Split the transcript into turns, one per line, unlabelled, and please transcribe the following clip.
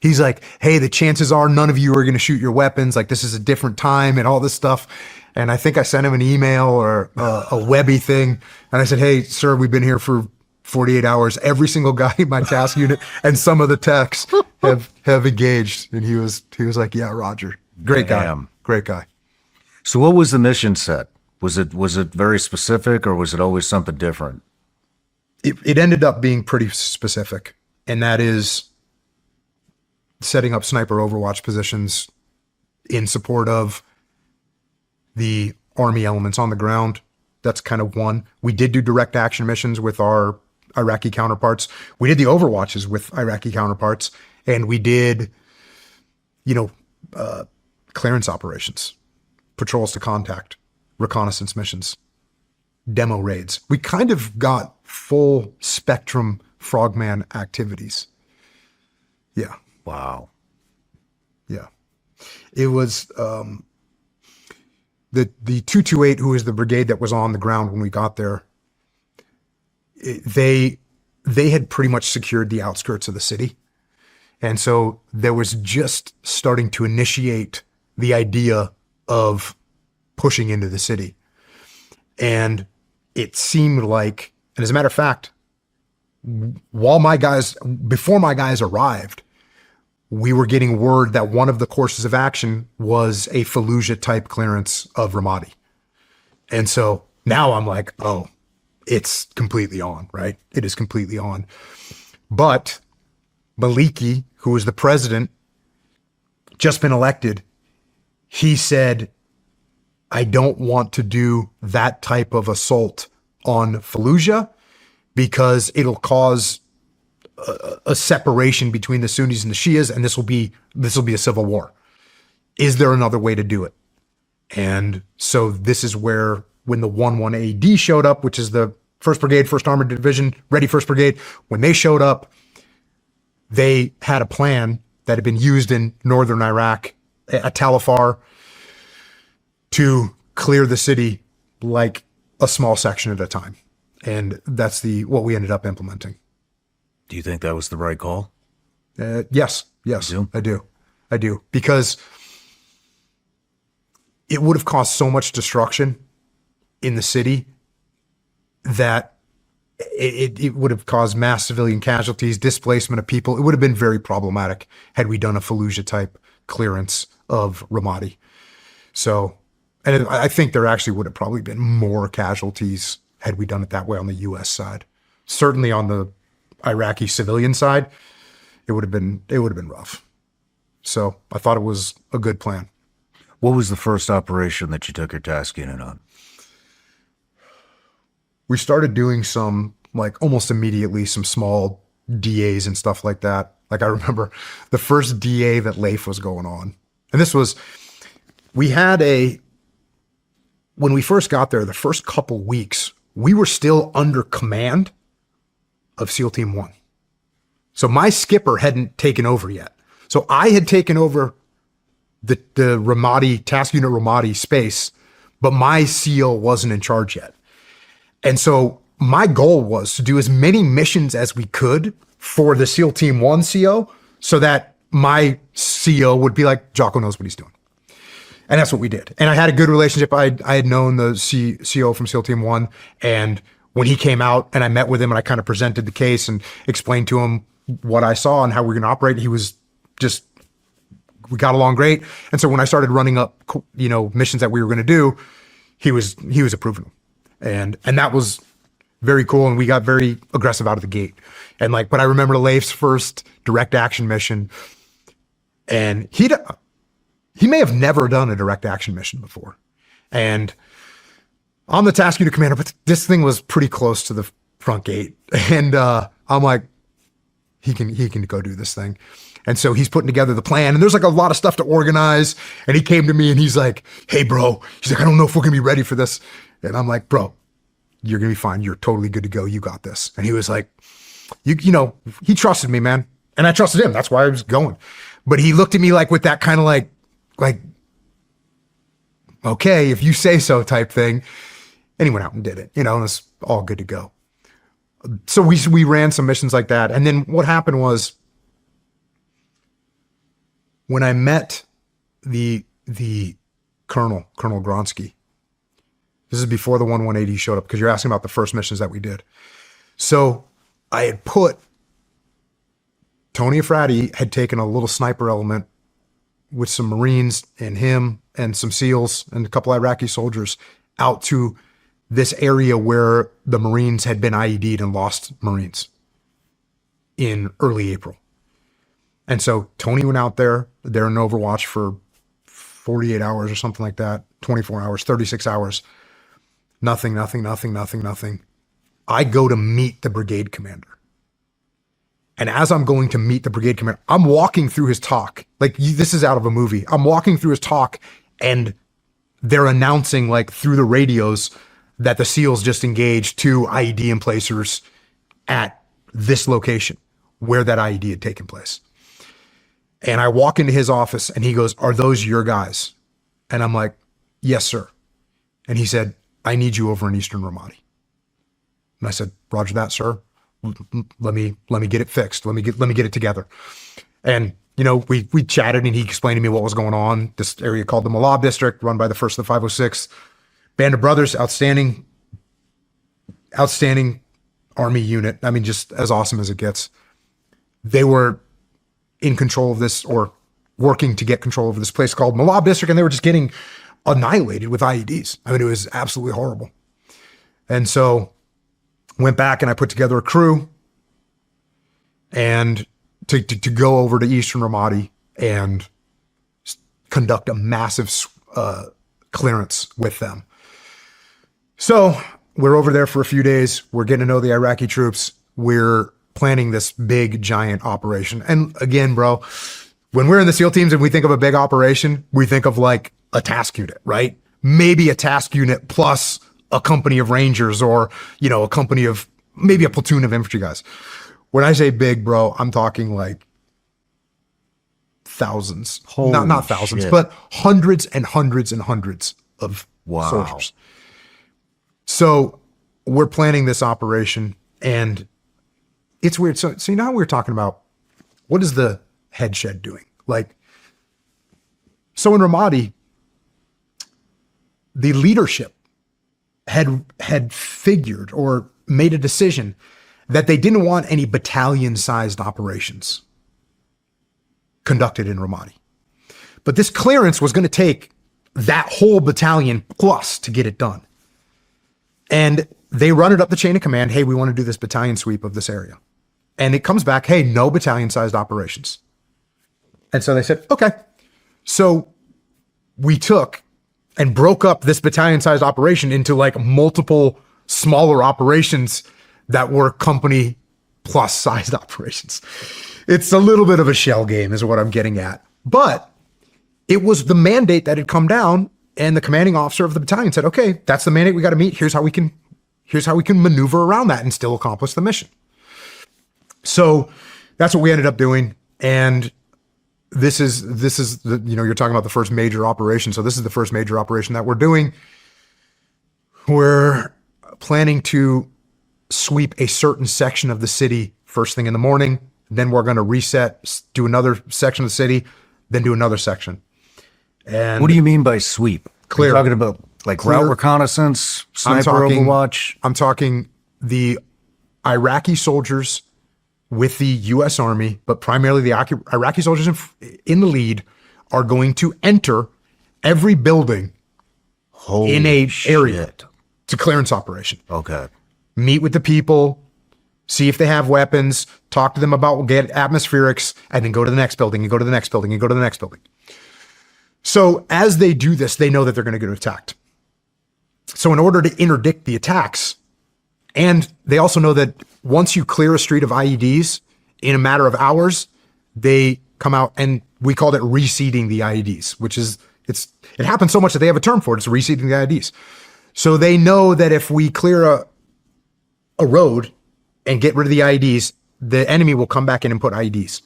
he's like, hey, the chances are none of you are going to shoot your weapons. Like, this is a different time and all this stuff. And I think I sent him an email or a Webby thing. And I said, hey, sir, we've been here for 48 hours. Every single guy in my task unit and some of the techs have engaged. And he was like, yeah, Roger. Great guy. Great guy.
So what was the mission set? Was it very specific, or was it always something different?
It ended up being pretty specific. And that is setting up sniper overwatch positions in support of the Army elements on the ground. That's kind of one. We did do direct action missions with our Iraqi counterparts. We did the overwatches with Iraqi counterparts, and we did, clearance operations, patrols to contact, reconnaissance missions, demo raids. We kind of got full spectrum frogman activities. Yeah.
Wow.
Yeah. It was the 228, who was the brigade that was on the ground when we got there. They had pretty much secured the outskirts of the city. And so there was just starting to initiate the idea of pushing into the city. And it seemed like, and as a matter of fact, before my guys arrived, we were getting word that one of the courses of action was a Fallujah type clearance of Ramadi. And so now I'm like, oh, it's completely on, right? It is completely on. But Maliki, who was the president, just been elected, he said, I don't want to do that type of assault on Fallujah because it'll cause a separation between the Sunnis and the Shias, and this will be a civil war. Is there another way to do it? And so this is where, when the 11 AD showed up, which is the 1st Brigade, 1st Armored Division, Ready 1st Brigade, when they showed up, they had a plan that had been used in northern Iraq at Tal Afar to clear the city like a small section at a time. And that's what we ended up implementing.
Do you think that was the right call?
Yes, I do. Because it would have caused so much destruction in the city that it would have caused mass civilian casualties, displacement of people. It would have been very problematic had we done a Fallujah type clearance of Ramadi. So, and I think there actually would have probably been more casualties had we done it that way on the U.S. side. Certainly on the Iraqi civilian side, it would have been rough. So I thought it was a good plan.
What was the first operation that you took your task unit on?
We started doing some, like almost immediately, some small DAs and stuff like that. Like I remember the first DA that Leif was going on. And this was, when we first got there, the first couple weeks, we were still under command of SEAL Team 1. So my skipper hadn't taken over yet. So I had taken over the Ramadi, Task Unit Ramadi space, but my SEAL wasn't in charge yet. And so my goal was to do as many missions as we could for the SEAL Team 1 CO so that my CO would be like, Jocko knows what he's doing. And that's what we did. And I had a good relationship. I had known the CO from SEAL Team 1. And when he came out and I met with him and I kind of presented the case and explained to him what I saw and how we were going to operate, he was just, we got along great. And so when I started running up, missions that we were going to do, he was approving them. And that was very cool. And we got very aggressive out of the gate. And but I remember Leif's first direct action mission, and he may have never done a direct action mission before. And I'm the task unit commander, but this thing was pretty close to the front gate. And I'm like, he can go do this thing. And so he's putting together the plan, and there's like a lot of stuff to organize. And he came to me and he's like, hey bro, he's like, I don't know if we're gonna be ready for this. And I'm like, bro, you're gonna be fine. You're totally good to go. You got this. And he was like, he trusted me, man. And I trusted him. That's why I was going. But he looked at me like with that kind of like, okay, if you say so type thing. And he went out and did it, and it's all good to go. So we ran some missions like that. And then what happened was when I met the Colonel Gronsky, this is before the 180 showed up, because you're asking about the first missions that we did. So I had put Tony Efrati had taken a little sniper element with some Marines and him and some SEALs and a couple Iraqi soldiers out to this area where the Marines had been IED'd and lost Marines in early April. And so Tony went out there. They're in Overwatch for 48 hours or something like that, 24 hours, 36 hours. Nothing. I go to meet the brigade commander. And as I'm going to meet the brigade commander, I'm walking through his talk. Like, this is out of a movie. I'm walking through his talk, and they're announcing, like, through the radios that the SEALs just engaged 2 IED emplacers at this location where that IED had taken place. And I walk into his office, and he goes, "Are those your guys?" And I'm like, "Yes, sir." And he said, "I need you over in Eastern Ramadi." And I said, "Roger that, sir. Let me get it fixed. Let me get it together." And, you know, we chatted, and he explained to me what was going on. This area called the Malab District, run by the 1st of the 506. Band of Brothers, outstanding Army unit. I mean, just as awesome as it gets. They were in control of this, or working to get control of this place called Malab District, and they were just getting annihilated with IEDs. I mean, it was absolutely horrible. And so went back and I put together a crew and to go over to Eastern Ramadi and conduct a massive clearance with them. So we're over there for a few days. We're getting to know the Iraqi troops. We're planning this big, giant operation. And again, bro, when we're in the SEAL teams and we think of a big operation, we think of like a task unit, right? Maybe a task unit plus a company of Rangers, or, you know, a company of maybe a platoon of infantry guys. When I say big, bro, I'm talking like thousands, not thousands,
shit.
but hundreds and hundreds and hundreds of soldiers. So we're planning this operation, and it's weird. So you know how we were talking about what is the head shed doing? Like, so in Ramadi, the leadership had figured or made a decision that they didn't want any battalion-sized operations conducted in Ramadi. But this clearance was going to take that whole battalion plus to get it done. And they run it up the chain of command. Hey, we want to do this battalion sweep of this area. And it comes back, hey, no battalion-sized operations. And so they said, okay. So we took and broke up this battalion-sized operation into like multiple smaller operations that were company plus sized operations. It's a little bit of a shell game is what I'm getting at. But it was the mandate that had come down, and the commanding officer of the battalion said, okay, that's the mandate we got to meet. Here's how we can maneuver around that and still accomplish the mission. So that's what we ended up doing. And this is the, you know, you're talking about the first major operation. So this is the first major operation that we're doing. We're planning to sweep a certain section of the city first thing in the morning. Then we're going to reset, do another section of the city, then do another section. And
what do you mean by sweep?
Clear.
Are you talking about like
Clear.
route reconnaissance, sniper overwatch?
I'm talking the Iraqi soldiers with the U.S. Army, but primarily the Iraqi soldiers in the lead, are going to enter every building in a area. It's a clearance operation.
Okay.
Meet with the people, see if they have weapons, talk to them about, get atmospherics, and then go to the next building and go to the next building and go to the next building. So as they do this, they know that they're going to get attacked. So in order to interdict the attacks, and they also know that once you clear a street of IEDs in a matter of hours, they come out, and we called it reseeding the IEDs, which is, it happens so much that they have a term for it. It's reseeding the IEDs. So they know that if we clear a road and get rid of the IEDs, the enemy will come back in and put IEDs.